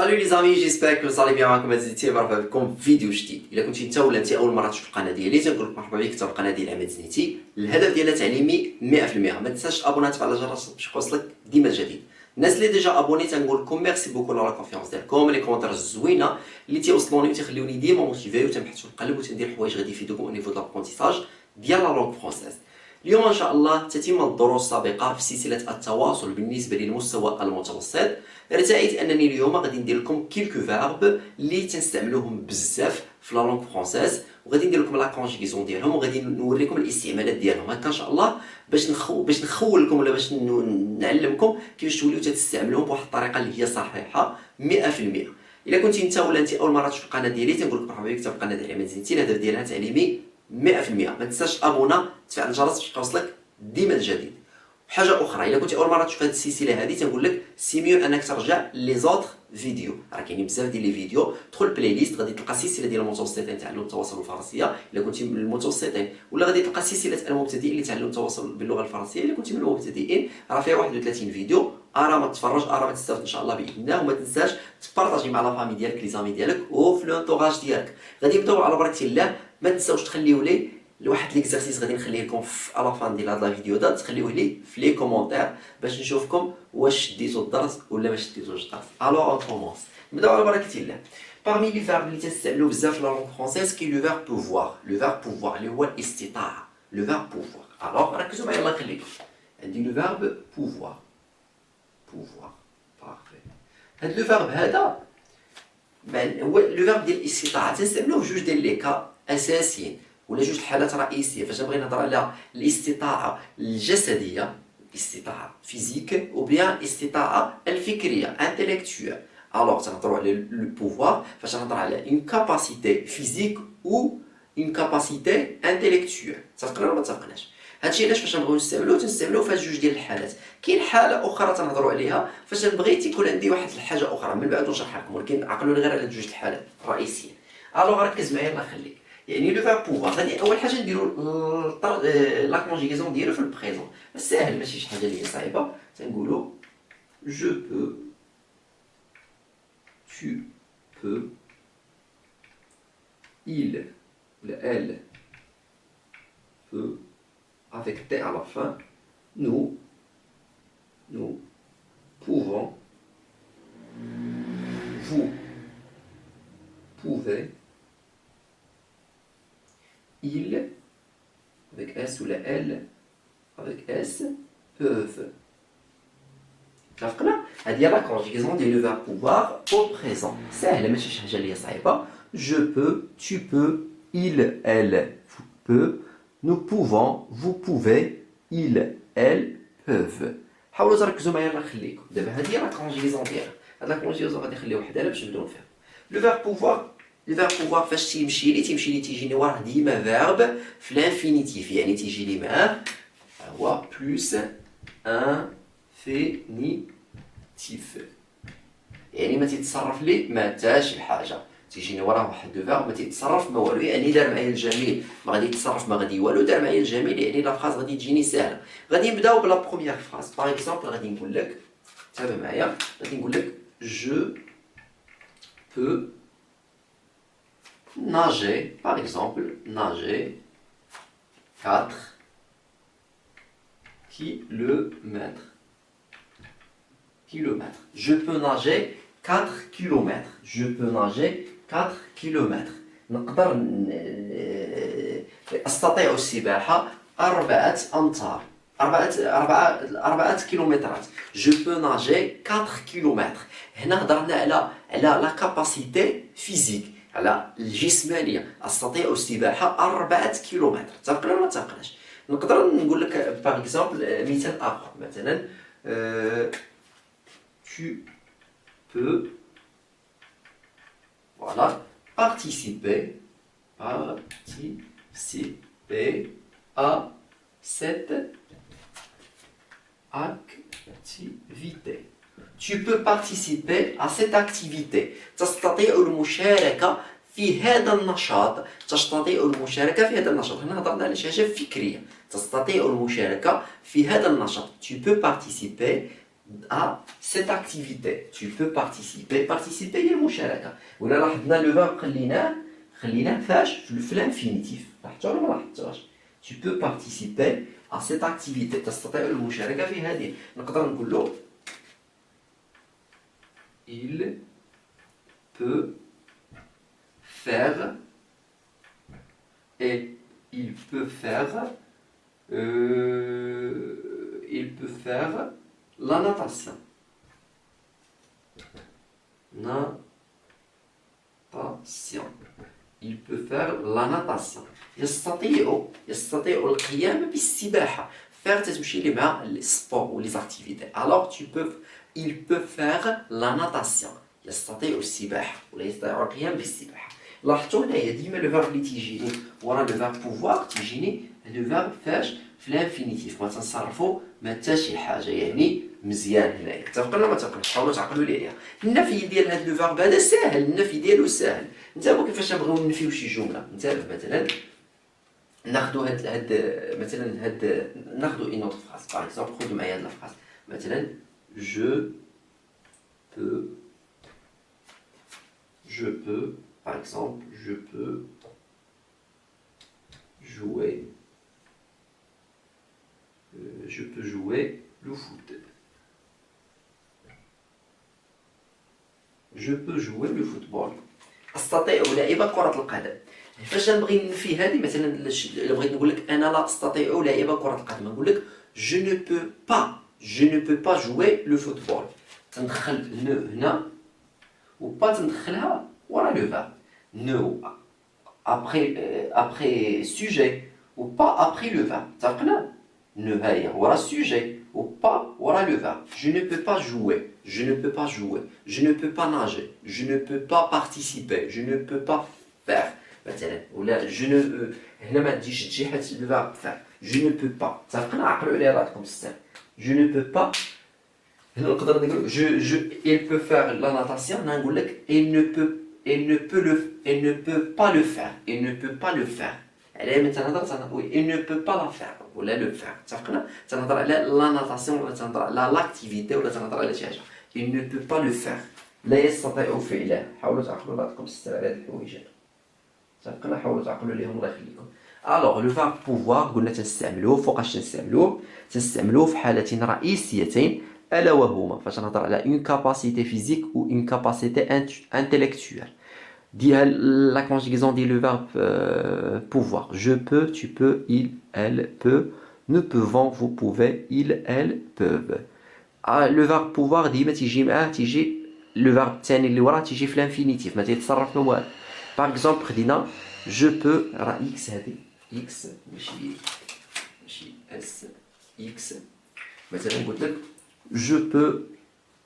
سالو لي زامي جيسبر كو صالي بيان معكم هاد مرحبا بكم في فيديو جديد. الا كنتي نتا ولا انت اول مره تشوف القناه ديالي تنقول لك مرحبا بك في القناه ديال عماد زنيتي. الهدف ديالها تعليمي 100%. ما تنساش تابونا تفعل الجرس باش يوصلك ديما الجديد. الناس اللي ديجا ابوني تنقول لكم ميرسي بوكو على كونفيونس ديالكم، لي كومونتير الزوينه اللي تيوصلوني وتخليوني ديما موتيفي وتنبحث في القلب وتندير حوايج غادي يفيدوكم او نيفو د لابرونتيساج ديال لا لونغ فرونسيز. اليوم ان شاء الله تتم الدروس السابقه في سلسله التواصل بالنسبه للمستوى المتوسط. ارتأيت انني اليوم غادي ندير لكم كيلكو فيرب اللي تنستعملوهم بزاف في لا لونغ فرونسيز، وغادي ندير لكم لا كونجيغيزون ديالهم وغادي نوريكم الاستعمالات ديالهم هكا ان شاء الله باش نخول لكم ولا باش نعلمكم كيفاش توليو تستعملوهم بواحد الطريقه اللي هي صحيحه 100%. الا كنتي انت ولا انت اول مره تشوف القناه ديالي تنقول لك مرحبا بك في القناه ديال عماد زنيتي. الهدف ديالها تعليمي 100%. ما تنساش ابونا تفعل الجرس باش يوصلك ديما الجديد. حاجه اخرى، الا كنتي اول مره تشوف هذه السلسله هذه تنقول لك سي ميو انك ترجع لي زوتر فيديو. راه كاينين بزاف ديال لي فيديو، دخل البلاي ليست غادي تلقى سلسله ديال المتوسطين تعلم التواصل بالفرنسيه الا كنتي من المتوسطين، ولا غادي تلقى سلسله المبتدئين اللي تعلموا التواصل باللغه الفرنسيه الا كنتي من المبتدئين. راه فيها 31 فيديو. ارا ما تتفرج، ارا ما تستافد ان شاء الله باذن الله. وما تنساش تبارطاجي مع لا فامي ديالك لي زامي ديالك وفي لونطوراج ديالك. غادي نبداو على بركه الله. ما تنساوش تخليو لي لواحد ليكزارسيس غادي نخليه لكم في الا فان ديال هاد لا فيديو دا، تخليوه لي في لي كومونتير باش نشوفكم واش شديتوا الدرس ولا ما شديتوش الدرس. الوغ اون كومونس. نبداو على بركه الله. parmi les verbes اللي تنستعملوا بزاف في لا لونغ فرونسيز كاين لو فيرب بوفوار. لو فيرب بوفوار اللي هو الاستطاعه. لو فيرب بوفوار. الوغ ركزوا معايا الله يخليكم. عندي لو فيرب بوفوار. بوفوار بارفي. هاد لو فيرب هذا هو لو فيرب ديال الاستطاعه تنستعملوه في جوج ديال لي كا اساسيين ولا جوج الحالات رئيسيه فاش نبغي نهضر على الاستطاعه الجسديه، الاستطاعه فيزيك، او بيان الاستطاعه الفكريه انتيليكتويل. الوغ تنهضروا على لو بوفوار فاش نهضر على اون كاباسيتي فيزيك او اون كاباسيتي انتيليكتويل. اتفقنا ولا ما اتفقناش؟ هادشي علاش فاش نبغيو تنستعملوه في هاد جوج ديال الحالات. كاين حاله اخرى تنهضروا عليها فاش نبغي تيكون عندي واحد الحاجه اخرى من بعد نشرحها لكم، ولكن عقلوا غير على جوج الحالات الرئيسيه. الوغ ركز معايا الله يخليك. يعني لو فيرب بوفوار غادي اول حاجه نديرو لا كونجيغيزون ديالو في البريزون. ساهل ماشي شي حاجه اللي هي صعيبه. تنقولوا je peux, tu peux, il ولا elle peut avec t à la fin, nous pouvons, vous pouvez, il avec S ou la L avec S peuvent. اتفقنا؟ هذه هي لا كونجيغيزون ديال لو فيرب بوفوار او بريزون. ساهله ماشي شي حاجه اللي هي صعيبه. je peux, tu peux, il, elle peut, nous pouvons, vous pouvez, il, elle peuvent. حاولوا تركزوا معايا الله يخليكم. دابا هذه هي لا كونجيغيزون ديالها. هاد لا كونجيغيزون غادي نخليو وحده باش نبداو فيها. لو فيرب بوفوار، لو فيرب بوفوار فاش تيمشي لي تيجيني وراه ديما فيرب في الانفينيتيف، يعني تيجي لي معاه هو بلوس انفينيتيف، يعني ما تيتصرف لي ما حتى شي حاجه. تيجيني وراه واحد لو فيرب ما تيتصرف ما والو، يعني دار معايا الجميل ما غادي يتصرف ما غادي والو، دار معايا الجميل يعني لا فراز غادي تجيني ساهله. غادي نبداو بلا بروميير فراز. باغ اكزومبل غادي نقول لك تابع معايا، غادي نقول لك je peux nager par exemple nager 4 kilomètres. Je peux nager 4 kilomètres. Je peux nager 4 kilomètres. نقدر أستطيع السباحة 4 أمتار. 4 كيلومترات. Je peux nager 4 kilomètres. هنا هضرنا على لا كاباسيتي فيزيك، على الجسمانية. أستطيع السباحة 4 كيلومتر. اتفقنا ولا ما اتفقناش؟ نقدر نقول لك باغ اكزومبل مثال آخر، مثلا tu peux voilà participer à cette activité. Tu peux participer à cette activité. تستطيع المشاركة في هذا النشاط. تستطيع المشاركة في هذا النشاط. هنا هضرنا على شي حاجة فكرية. تستطيع المشاركة في هذا النشاط. Tu peux participer à cette activité. Tu peux participer. Participer هي المشاركة. ولا لاحظنا لو فيرب خليناه فاش في الانفينيتيف. لاحظتوا ولا ما لاحظتوش؟ Tu peux participer à cette activité. تستطيع المشاركة في هذه. نقدر نقول له il peut faire et il peut faire la natation. Il peut faire la natation. يستطيع القيام بالسباحة. faire تتمشي لي مع السبور و les activités. Alors il peut faire la natation. يستطيع السباحة ولا يستطيع القيام بالسباحة. لاحظتوا هنايا ديما لو فيرب اللي تيجيني ورا لو فيرب بوفوار تيجيني لو فيرب فاش في الانفينيتيف ما تنصرفوا ما حتى شي حاجه يعني مزيان هنايا. اتفقنا ولا ما اتفقناش؟ حاولوا تعقلوا لي عليها. النفي ديال هذا لو فيرب هذا ساهل، النفي ديالو ساهل. نتابعوا كيفاش نبغيو ننفيو شي جمله. نتابع مثلا ناخذوا ناخذوا اون اوتر فراز. باغ اكزومبل خذوا معايا هاد لا فراز مثلا je peux par exemple je peux jouer le foot. Je peux jouer le football. استطيع لعب كرة القدم. فاش نبغي ننفي هذه مثلا الا بغيت نقول لك انا لا استطيع لعب كرة القدم نقول لك je ne peux pas jouer le football. تندخل ne هنا و با تندخلها ورا لو فيرب. ne après sujet ou pas après le verbe. اتفقنا؟ ne هي ورا sujet ou pas ورا le verbe. Je ne peux pas jouer. Je ne peux pas jouer. Je ne peux pas nager. Je ne peux pas participer. Je ne peux pas faire. مثلا ولا je ne هنا ما تجيش تجي حيت le verbe faire. Je ne peux pas. اتفقنا؟ عقلوا على راسكم السام. Je ne peux pas. هنا نقدر نقول il peut faire la natation. هنا نقول لك il ne peut pas le faire. Il ne peut pas le faire. Il ne peut pas la faire ولا le faire. اتفقنا؟ تنهضر على لا ناتاسيون ولا تنهضر على لاكتيفيتي ولا تنهضر على شي حاجه. Il ne peut pas le faire. لا يستطيع فعله. حاولوا تعقلوا راسكم السر على هاد الحوايج. اتفقنا؟ حاولوا تعقلوا ليهم الله يخليكم. الوغ لو فيرب بوفوار قلنا تنستعملوه فوقاش تنستعملوه في حالتين رئيسيتين الا وهما فاش نهضر على une capacité physique ou une capacité intellectuelle. ديال la conjugaison ديال le verbe pouvoir. Je peux, tu peux, il, elle peut, nous pouvons, vous pouvez, ils, elles peuvent. le verbe pouvoir ديما تيجي معاه تيجي le verbe الثاني اللي وراه تيجي في الانفينيتيف ما تيتصرف ما والو. باغ اكزومبل خدينا je peux راه اكس هذه اكس ماشي اس اكس مثلا قلت لك je peux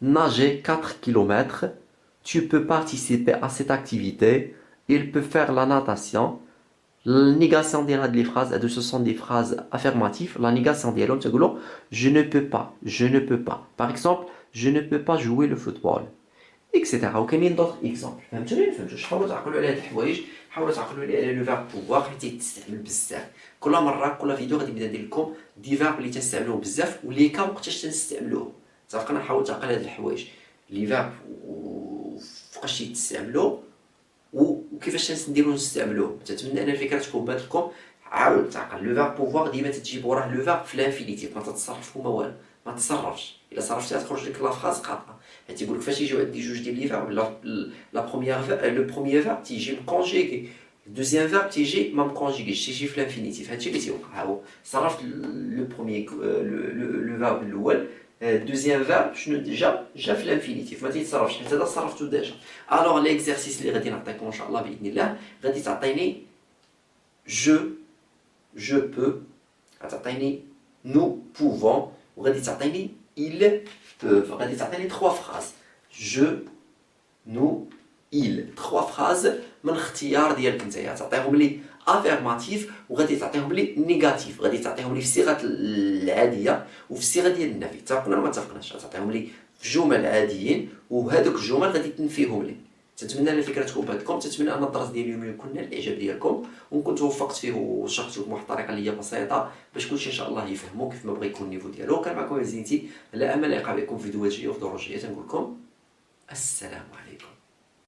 nager 4 km. Tu peux participer à cette activité. Il peut faire la natation. La négation des phrases, ce sont des phrases affirmatives. La négation des je ne peux pas. Je ne peux pas. Par exemple, je ne peux pas jouer le football. Etc. وكاينين d'autres exemples. فهمتوني؟ فهمتوش؟ حاولوا تعقلوا على هاد الحوايج. حاولوا تعقلوا على لو فيرب بوفوار حيت تيستعمل بزاف. كل مره كل فيديو غادي نبدا ندير لكم دي فيرب اللي تنستعملوهم بزاف ولي كا وقتاش تنستعملوهم. اتفقنا؟ حاولوا تعقل هاد الحوايج. لي فيرب فوقاش يتستعملوا وكيفاش نديرو نستعملوه. نتمنى ان الفكره تكون بانت لكم. عاود تعقل لو فيرب بوفوار ديما تجيب وراه لو فيرب في الانفينيتيف ما تتصرفش وما والو ما تصرفش. الا صرفتها تخرج لك لا فراز قاطعه. حيت يقول لك فاش يجيو عندي جوج ديال لي فيرب لا بروميير لو بروميير فيرب تيجي مكونجيغي الدوزيام فيرب تيجي ما مكونجيغيش تيجي في الانفينيتيف. هادشي اللي تيوقع. هو صرفت لو بروميير لو فيرب الاول دوزيام فيرب شنو جا في الانفينيتيف ما تيتصرفش حيت هذا صرفتو ديجا. الوغ ليكزارسيس اللي غادي نعطيكم ان شاء الله باذن الله غادي تعطيني je peux غتعطيني nous pouvons وغادي تعطيني ils peuvent. غادي تعطيني 3 phrases je nous il 3 phrases من اختيار ديالك نتايا. تعطيهم لي افيرماتيف وغادي تعطيهم لي نيجاتيف. غادي تعطيهم لي في الصيغه العاديه وفي الصيغه ديال النفي. اتفقنا ولا ما اتفقناش؟ تعطيهم لي في جمل عاديين وهذوك الجمل غادي تنفيهم لي. تنتمنى الفكره تكون بهتكم، تنتمنى ان الدرس ديال اليوم يكون نال الاعجاب ديالكم، ونكون توفقت فيه وشرحت لكم واحد الطريقه اللي هي بسيطه باش كلشي ان شاء الله يفهموا كيف ما بغى يكون النيفو ديالو. كان معكم زينتي، على امل اللقاء بكم في فيديوهات جايه وفي دروس جايه، تنقول لكم السلام عليكم.